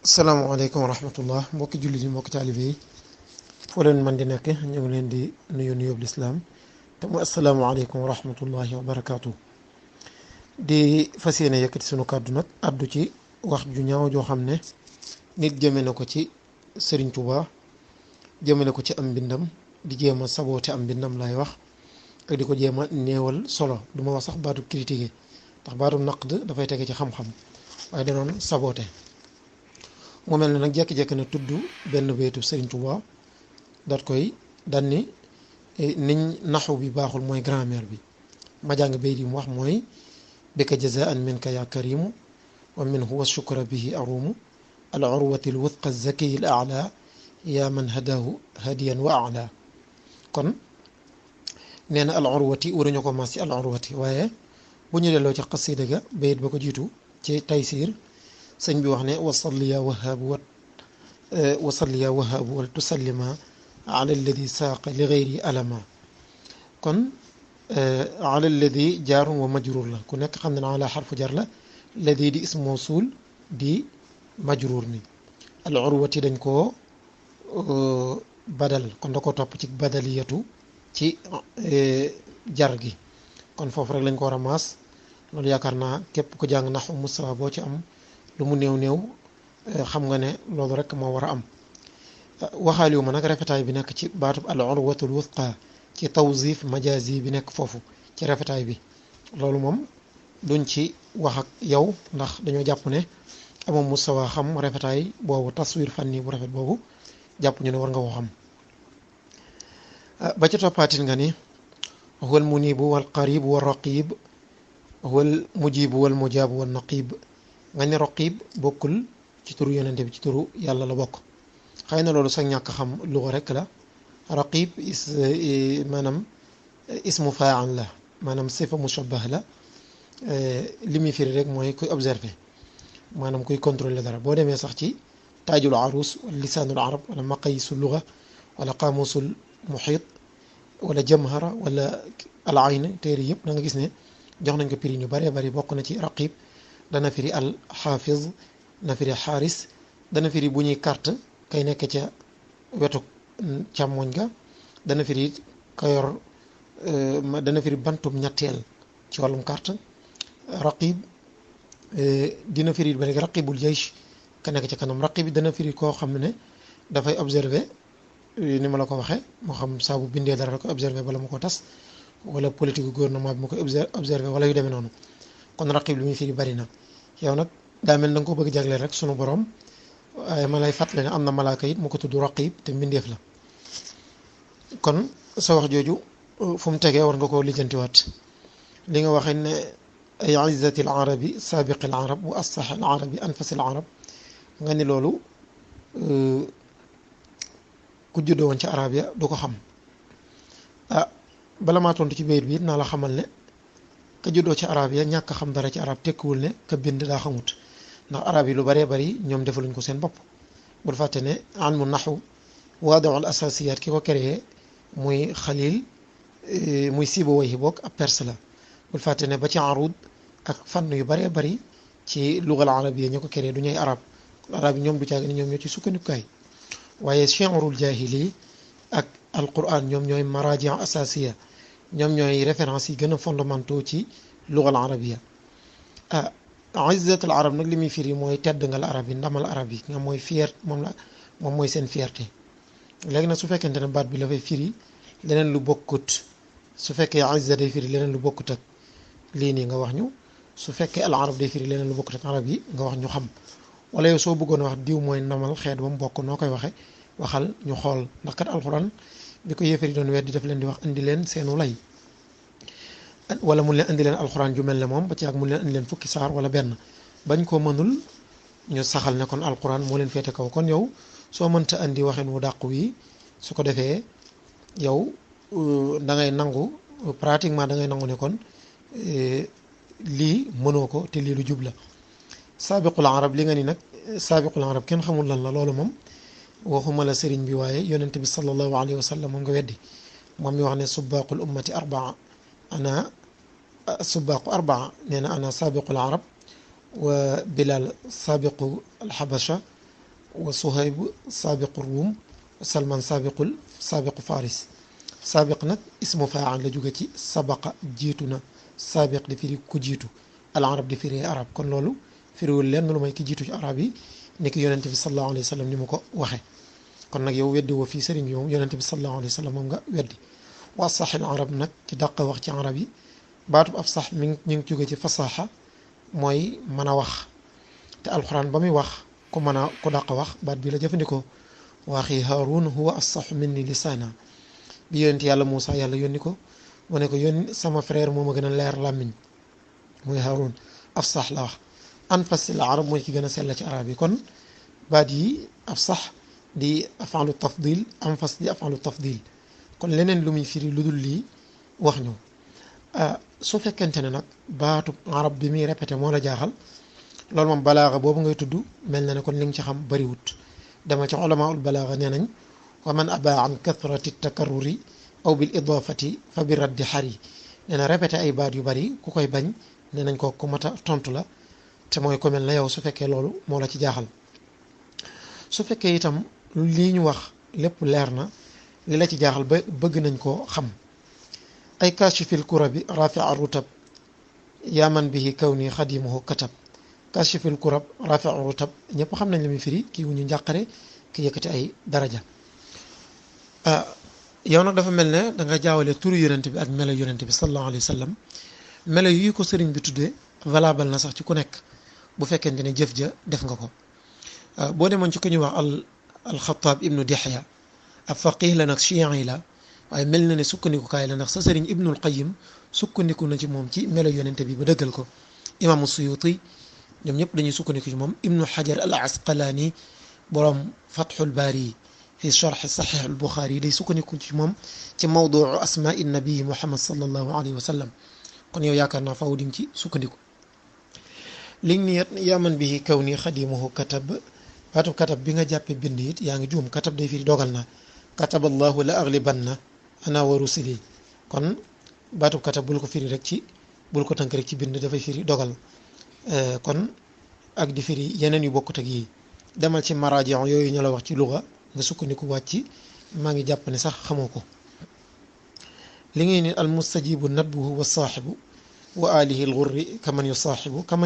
salaamaaleykum wa rahmatullah mbokki jullit yi mbokki taalibe yi foo leen man di nekk ñu ngi leen di nuyu nuyób lislaam te mu asalaamaaleykum wa rahmatullahi wa barakaatu. di fas yéene yëkkati sunu kàddu nag addu ci wax ju ñaaw joo xam ne nit jëme na ko ci Sëriñ Tuubaa jëme na ko ci am mbindam di jéem a saboote am mbindam lay wax ak di ko jéem a néewal solo du ma wax sax baatu critiqué ndax baatu naqd dafay tege ci xam-xam waaye danoon saboote. mu mel ne nag jékki-jékki na tudd benn baytu Sëriñ Tuubaa daat koy daan ni niñ naxu bi baaxul mooy grammaire bi ma jàng bayt yi mu wax mooy bika jazaan minka ya karimu wa minhu wa shukra bihi arumu al urwati al wuthqa zakiyi al a'la ya man hadahu hadiyan wa a'la. kon nee na al urwati waruñu ko mas ci al urwati waaye bu ñu delloo ci xasida ga bayit ba ko jiitu ci Taysiir sëñ bi wax ne wasalli ya wahaabu wal tusallima ala alladi saaqa li gayri alama. kon ala alladi jaarun wa majruur la ku nekk xam ne ala xarfu jar la alladi di ism mawsuul di majruur mi al urwati dañ koo badal kon da ko topp ci badaliyatu ci jar gi kon foofu rek lañ ko war a maas loolu yaakaar naa képp ku jàng naxu mustawa boo ci am lu mu néew néew xam nga ne loolu rek moo war a am. waxaal yu ma nag rafetaay bi nekk ci baatub al urwatul wuthqa ci tawzif majazi bi nekk foofu ci rafetaay bi loolu moom duñ ci wax ak yow ndax dañoo jàpp ne amoon mustawa xam rafetaay boobu taswir fanni bu rafet boobu jàpp ñu ne war nga ko xam. ba ca toppaatin nga ni huwa al munibu wal qarib wal raqib huwa al mujibu wal mujabu wal naqib nga ne raqib bokkul ci turu yonente bi ci turu yàlla la bokk xëy na loolu sax ñàkk xam luga rek la. raqib maanaam ismu faa'il la maanaam sifa mushabbah la li muy firi rek mooy kuy observé maanaam kuy contrôler dara boo demee sax ci taajul arus wala lisaanul arab wala maqayisul luga wala qaamusul muhit wala jamhara wala al ayn téere yëpp da nga gis ne jox nañ ko prix ñu bëree bëri bokk na ci raqib dana firi al xaafiz dana firi xaaris dana firi bu ñuy carte kay nekk ca wetu càmmoñ ga dana firi ka yor dana firi bantum ñetteel ci wàllum carte. raqib dina firi ba léegi raqibul jaysh ka nekk ca kanam raqib dana firi koo xam ne dafay observer ni ma la ko waxee moo xam saa bu bindee dara da koy observer bala mu ko tas wala politique gouvernement bi mu koy observer wala yu demee noonu kon raqib li muy firi bari na. yow nag daa mel da nga ko bëgg jagleel rek sunu borom waaye ma lay fàttali ne am na malaaka it mu ko tudd raqib te mbindeef la. kon sa wax jooju fu mu tegee war nga koo lijjantiwaat li nga waxee ne ay izzati al arabi saabiqi al arab wa assax al arabi anfasi al arab nga ni loolu ku juddoo woon ci arab ya du ko xam. bala maa tontu ci bayit bi it naa la xamal ne ka juddoo ci arab ya ñàkk xam dara ci arab tekkiwul ne ka bind daa xamut ndax arab yi lu bëree bëri ñoom defaluñ ko seen bopp. bul fàtte ne ilmu naxu waadi'u al asasiyat ki ko créé muy xalil muy Sibawayhi bokk ab perse la. bul fàtte ne ba ci arud ak fànn yu bëree bëri ci lugal arabiyya ñoo ko créé du ñuy arab arab yi ñoom du caagi ne ñoom ñoo ci sukkandikukaay waaye shi'rul jahili ak alquran ñoom ñooy maraji asasiya ñoom ñooy référence yi gën a fondamentaux ci lugal arabiyya. izzatul arab nag li muy firi mooy tedd nga la arab yi ndamal arab yi nga mooy fier moom mooy seen fierté. léegi nag su fekkente ne baat bi la fay firi leneen lu bokkut su fekkee izza day firi leneen lu bokkut ak lii nii nga wax ñu su fekkee al arab day firi leneen lu bokkut ak arab yi nga wax ñu xam wala yow soo bëggoon wax diw mooy ndamal xeet ba mu bokk noo koy waxe waxal ñu xool ndax kat alxuraan bi ko yéefari doon weddi daf leen di wax indi leen seenu lay wala mun leen indi leen alxuraan ju mel ne moom ba ci ak mun leen indi leen fukki saar wala benn bañ koo mënul ñu saxal ne kon alxuraan moo leen féete kaw. kon yow soo mënta andi waxin wu dàqu wi su ko defee yow da ngay nangu pratiquement da ngay nangu ne kon lii mënoo ko te lii lu jub la. saabiqul arab li nga ni nag saabiqul arab kenn xamul lan la loolu moom waxuma la sëriñ bi waaye yonent bi sallallahu alayhi wa sallam moom nga weddi moom mi wax ne subaqul ummati arbaa ana subaqu arbaa nee na ana saabiqul arab wa Bilal sabiqu alxabasha wa Suhayb saabiqu Ruum Salman saabiqu Faris. saabiq nag ismu faa'il la jóge ci sabaqa jiitu na, saabiq di firi ku jiitu, al arab di firi arab, kon loolu firiwul lenn lu may ki jiitu ci arab yi ni ki yonente bi sallallahu alayhi wa sallam ni mu ko waxe. kon nag yow weddi woo fii sëriñ bi moom yonente bi sallallahu alayhi wa sallam moom nga weddi. wa saxil arab nag ci dàq wax ci arab yi baatub af sax mi ngi jóge ci fasaxa mooy mën a wax, te alxuraan ba muy wax ku mën a ku dàq wax baat bi la jëfandikoo. wa axi Haarun huwa afsaxu minni lisaana, bi yonent yàlla Muusa yàlla yónni ko mu ne ko yónni sama frère moo ma gën a leer làmmiñ muy Haarun, afsax la wax. anfasil arab mooy ki gën a sell ci arab yi. kon baat yi afsax di afalu tafdil, anfas di afalu tafdil, kon leneen lu muy firi lu dul lii wax ñu. su fekkente ne nag baatu arab bi muy répété moo la jaaxal, loolu moom balaaxa boobu ngay tudd mel na ne kon li nga ci xam bariwut. dama ci ulamaul balaaxa nee nañ wa man aba an kathrati takarruri aw bil idafati fa bi raddi xari, nee na répété ay baat yu bari ku koy bañ nee nañ ko ku mat a tontu la, te mooy ko mel na yow su fekkee loolu moo la ci jaaxal. su fekkee itam lii ñu wax lépp leer na, li la ci jaaxal ba bëgg nañ koo xam. ay kashifil kurabi rafia rutab yaa man bihi kawni xadimuhu katab. kashifil kurab rafia rutab ñëpp xam nañ la muy firi kii wu ñu njàqare ki yëkkati ay daraja. yow nag dafa mel ne da nga jaawale turu yonent bi ak melo yonent bi sallallahu alayhi wa sallam. melo yi ko sëriñ bi tuddee valable na sax ci ku nekk bu fekkente ne jëf ja def nga ko. boo demoon ci ku ñuy wax alxataab ibnu Dihya ab faqih la nag chiyan yi la, waaye mel na ne sukkandikukaay la ndax sa sëriñ ibnul Qayyim sukkandiku na ci moom ci melo yonente bi ba dëggal ko. imaamu Suyuti ñoom ñëpp dañuy sukkandiku ci moom. ibnu Hajar al Asqalaani borom Fathul Baari fi sharh Sahih al Bukhari day sukkandiku ci moom ci mawduu asmaai nabii Muhammad sallallahu alayhi wa sallam. kon yow yaakaar naa faaw di nga ci sukkandiku. li ni yaa man bihi kawni xadimuhu katab, baatu katab bi nga jàppee bind it yaa ngi juum. katab day firi dogal na, katab allahu la aglibanna ana wa rusuli. kon baatu katab bul ko firi rek ci bul ko tënk rek ci bind, dafay firi dogal. kon ak di firi yeneen yu bokkut ak yi. demal ci maraaji yooyu ñu la wax ci luga nga sukkandiku wàcc. maa ngi jàpp ne sax xamoo ko. li ngay ni al mustajibu nadbuhu wa saaxibu wa alihi al ghurri kaman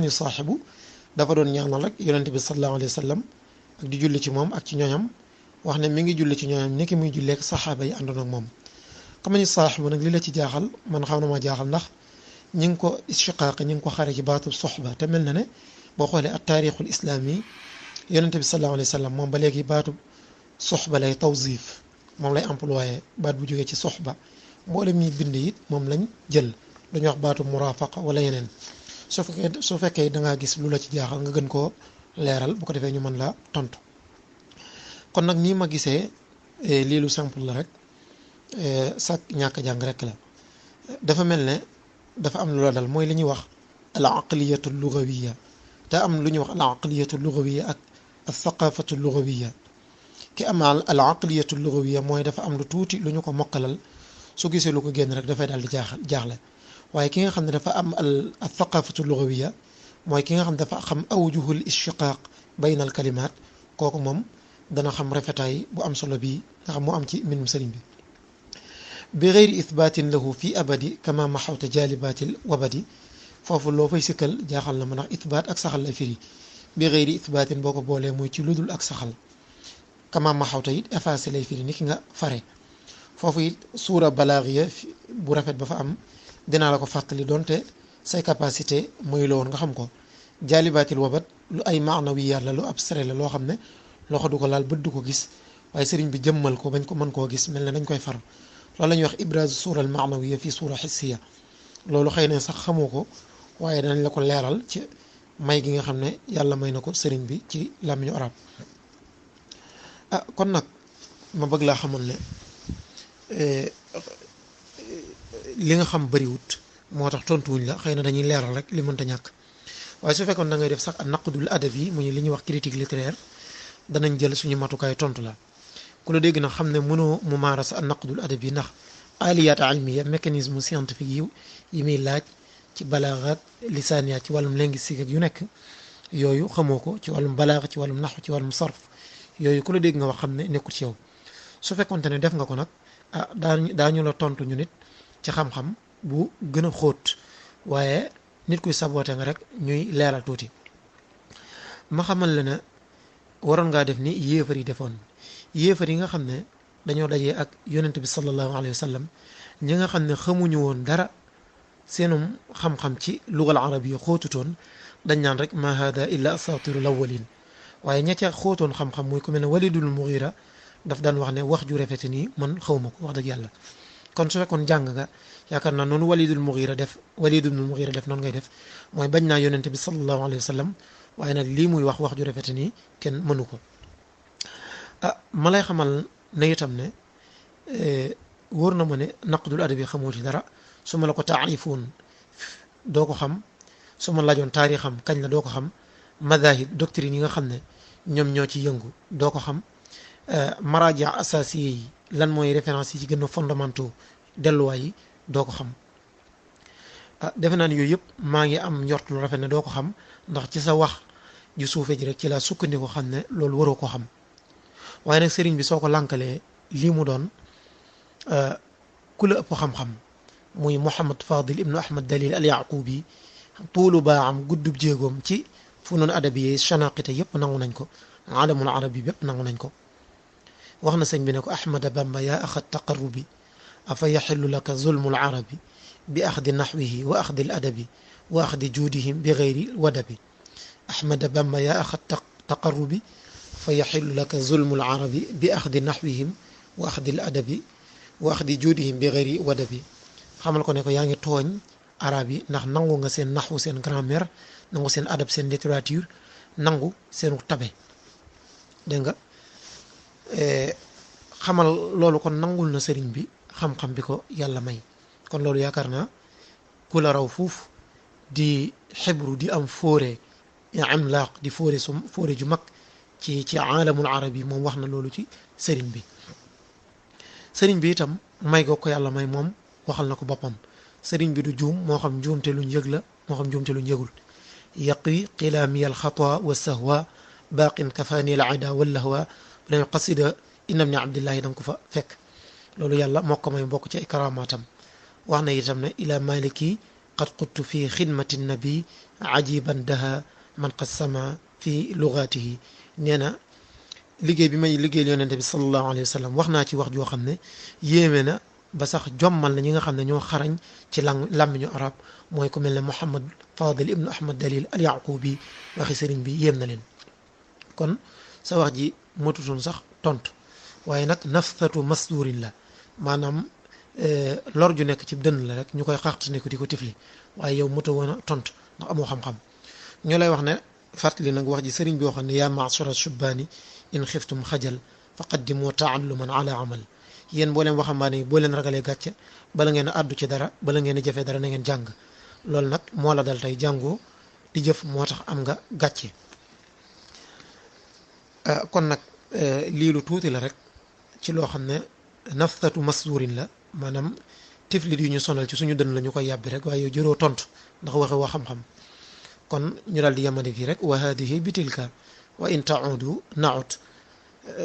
yusaaxibu dafa doon ñaanal rek yonente bi sallallahu alayhi wa sallam ak di julli ci moom ak ci ñooñam, wax ne mi ngi julli ci ñooñam ni ki muy julleek saxaaba yi àndoon ak moom. kaman yusaaxibu nag li la ci jaaxal man xam na ma jaaxal ndax ñi ngi ko ishiqaaq ñi ngi ko xare ci baatu soxba, te mel na ne boo xoolee ak taarixul islaami yonente bi sallallahu alayhi wa sallam moom ba léegi baatu soxba lay tawzif, moom lay employé baat bu jógee ci soxba. mboolem ñi bind it moom lañ jël, dañuy wax baatu murafaqa wala yeneen. su fekkee da ngaa gis lu la ci jaaxal nga gën koo leeral bu ko defee ñu mën la tontu. kon nag nii ma gisee lii lu simple la rek, sax ñàkk jàng rek la. dafa mel ne dafa am lu la dal mooy li ñuy wax al aqliyatu lugawiya, te am lu ñuy wax al aqliyatu lugawiya ak al thaqafatu lugawiya. ki am al aqliyatu lugawiya mooy dafa am lu tuuti lu ñu ko mokkalal, su gisee lu ko génn rek dafay daal di jaaxle. waaye ki nga xam ne dafa am al thaqafatu lugawiya mooy ki nga xam ne dafa xam awjuhul ishtiqaq bayna al kalimaat, kooku moom dana xam rafetaay bu am solo bii nga xam moo am ci mbindum sëriñ bi. bi gayri ithbaatin lahu fi abadi kama maxawta jaalibaatil wabadi, foofu loo fay sikkal jaaxal na ma ndax ithbaat ak saxal lay firi. bi gayri ithbaatin boo ko boolee mooy ci ludul ak saxal. kama maxawta it effacé lay firi ni ki nga fare. foofu it suura balaaxiya bu rafet ba fa am dinaa la ko fàttali donte say capacité mooy la woon nga xam ko. jaalibaatil wabat lu ay maanawiyaat la, lu abstrait la loo xam ne loxo du ko laal bët du ko gis, waaye sëriñ bi jëmmal ko bañ ko mën koo gis mel ne dañ koy far. loolu la ñuy wax ibraaz suura al maanawiya fii suura xissiya. loolu xëy na sax xamoo ko waaye danañ la ko leeral ci may gi nga xam ne yàlla may na ko sëriñ bi ci làmmiñu arab. kon nag ma bëgg laa xamal ne li nga xam bariwut moo tax tontuwuñ la, xëy na dañuy leeral rek li mënta ñàkk. waaye su fekkoon da ngay def sax ak naqdul adabi muy li ñuy wax critique littéraire danañ jël suñu matukaay tontu la. ku la dégg nag xam ne mënoo mu maaras ak naqdul adabi ndax aliyaat almiya mécanisme scientifique yi muy laaj ci balaaxaat lisaaniyaat ci wàllum linguistique ak yu nekk yooyu xamoo ko, ci wàllum balaaxa ci wàllum naxu ci wàllum sarf yooyu ku la dégg nga wax xam ne nekkul ci yow. su fekkonte ne def nga ko nag ah daañu la tontu ñu nit ci xam-xam bu gën a xóot, waaye nit kuy saboote nga rek ñuy leeral tuuti. ma xamal la ne waroon ngaa def ni yéefar yi defoon. yéefar yi nga xam ne dañoo dajee ak yonent bi sallallahu alayhi wa sallam, ñi nga xam ne xamuñu woon dara, seenum xam-xam ci lugal arab yi xóotutoon, dañ naan rek ma hada illa asatirul awwalin. waaye ña ca xóotoon xam-xam muy ku mel ne walidul mughira daf daan wax ne wax ju rafete nii man xawma ko wax dëgg yàlla. kon su fekkoon jàng nga yaakaar naa noonu walidul mughira def noonu ngay def, mooy bañ naa yonent bi sallallahu alayhi wa sallam, waaye nag lii muy wax ju rafete nii kenn mënu ko. ma lay xamal ne itam ne wóor na ma ne naqdul adabi xamoo ci dara. su ma la ko taarifoon doo ko xam, su ma laajoon taarixam kañ la doo ko xam, madahib doctrine yi nga xam ne ñoom ñoo ci yëngu doo ko xam, maraaji asasiye yi lan mooy référence yi ci gën a fondamentaux delluwaay yi doo ko xam. defe naa ne yooyu yëpp maa ngi am njort lu rafet ne doo ko xam, ndax ci sa wax ju suufe ji rek ci la sukkandiku xam ne loolu waroo ko xam. waaye nag sëriñ bi soo ko lànkalee lii mu doon ku la ëpp xam-xam muy Mouhamad Fadil ibnu Ahmad Dalil al Yaqubi, tuulu baam guddub jéegoom ci funoon adabiye chanaqite yëpp nangu nañ ko, alamul arabi bépp nangu nañ ko. wax na sëñ bi ne ko Ahmada Bamba yaa axa taqarrubi afa yaxillu laka zulmul arabi bi axdi naxwihi wa axdi al adabi wa axdi juudihim bi gayri wadabi. Ahmada Bamba yaa axa taqarrubi fa yaxillu laka zulmul arabi bi axdi naxwihim wa axdi al adabi wa axdi juudihim bi gayri wadabi. xamal ko ne ko yaa ngi tooñ arab yi ndax nangu nga seen naxwu seen grammaire, nangu seen adab seen littérature, nangu seenu tabe. dégg nga xamal loolu kon nangul na sëriñ bi xam-xam bi ko yàlla may. kon loolu yaakaar naa ku la raw fuuf di xibru di am fóore imlaaq di fóore ju mag ci aalamul arabi moom wax na loolu ci sëriñ bi. sëriñ bi itam may goo ko yàlla may moom waxal na ko boppam. sëriñ bi du juum, moo xam juumte luñ yëg la moo xam juumte luñ yëgul. yaqi qilaami alxata wa sahwa baaqin kafaani al ada wallahwa bu demee qasida inam ni abdillahi danga ko fa fekk. loolu yàlla moo ko may bokk ci ay karamaatam. wax na itam ne ila maliki qad quttu fi xidmati nabi ajiban daha man qassama fi lugatihi. nee na liggéey bi may liggéeyal yonente bi sallallahu alayhi wa sallam wax naa ci wax joo xam ne yéeme na ba sax jommal na ñi nga xam ne ñoo xarañ ci làmmiñu arab, mooy ku mel ne Mouhamad Fadil ibnu Ahmad Dalil al Yaqubi. waxi sëriñ bi yéem na leen. kon sa wax ji matutoon sax tontu, waaye nag nafsatu masdurin la, maanaam lor ju nekk ci dënn la rek ñu koy xaxt ne ko di ko tifli, waaye yow moto woon a tontu ndax amoo xam-xam. ñu lay wax ne fàttali nag wax ji sëriñ bi waxoon ne yaa maasara shubbaani in xiftum xajal faqaddimu taalluman ala amal. yéen boo leen waxambaane yi boo leen ragalee gàcce bala ngeen a àddu ci dara, bala ngeen a jëfee dara na ngeen jàng. loolu nag moo la dal tey jàngoo di jëf, moo tax am nga gàcce. kon nag lii lu tuuti la rek ci loo xam ne nafsatu masdurin la, maanaam tiflit yu ñu sonal ci suñu dënn la ñu koy yàbbi rek, waaye yow jëroo tontu ndax waxe waa xam-xam. kon ñu daal di yemandi fii rek wa hadihi bitilka wa in taudu naud.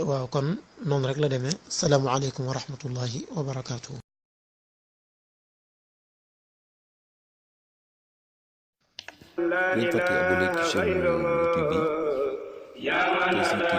waaw kon noonu rek la demee. salaamualeykum wa rahmatullahi wa barakaatuhu. Ngeen fàtte abonné ci chaîne YouTube bi TSI TV.